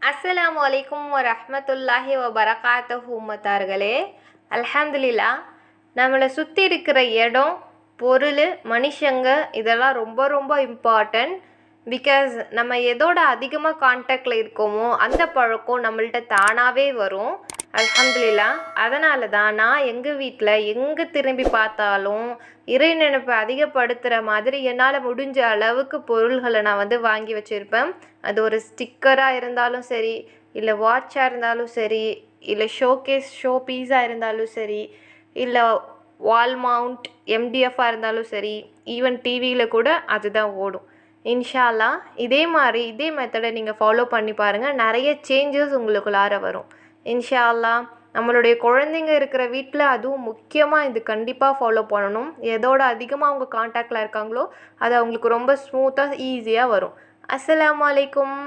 அஸ்ஸலாமு அலைக்கும் வரஹ்மத்துல்லாஹி வபரகாத்துஹு உம்மத்தார்களே. அல்ஹம்துலில்லா, நம்மளை சுற்றி இருக்கிற இடம், பொருள், மனுஷங்க இதெல்லாம் ரொம்ப ரொம்ப இம்பார்ட்டன்ட். பிகாஸ் நம்ம எதோட அதிகமாக கான்டாக்டில் இருக்கோமோ அந்த பழக்கம் நம்மள்ட்ட தானாகவே வரும். அல்ஹம்துலில்லா, அதனால தான் நான் எங்கள் வீட்டில் எங்கே திரும்பி பார்த்தாலும் இறை நினைப்பை அதிகப்படுத்துகிற மாதிரி என்னால் முடிஞ்ச அளவுக்கு பொருள்களை நான் வாங்கி வச்சுருப்பேன். அது ஒரு ஸ்டிக்கராக இருந்தாலும் சரி, இல்லை வாட்சாக இருந்தாலும் சரி, இல்லை ஷோ பீஸாக இருந்தாலும் சரி, இல்லை வால் மவுண்ட் எம்டிஎஃபாக இருந்தாலும் சரி, ஈவன் டிவியில் கூட அதுதான் ஓடும். இன்ஷா அல்லாஹ் இதே மெத்தடை நீங்கள் ஃபாலோ பண்ணி பாருங்கள். நிறைய சேஞ்சஸ் உங்களுக்குள்ளார வரும் இன்ஷா அல்லாஹ். நம்மளுடைய குழந்தைங்க இருக்கிற வீட்டில் அதுவும் முக்கியமாக இது கண்டிப்பாக ஃபாலோ பண்ணணும். எதோட அதிகமாக அவங்க கான்டாக்டில் இருக்காங்களோ அது அவங்களுக்கு ரொம்ப ஸ்மூத்தாக ஈஸியாக வரும். அஸ்ஸலாமு அலைக்கும்.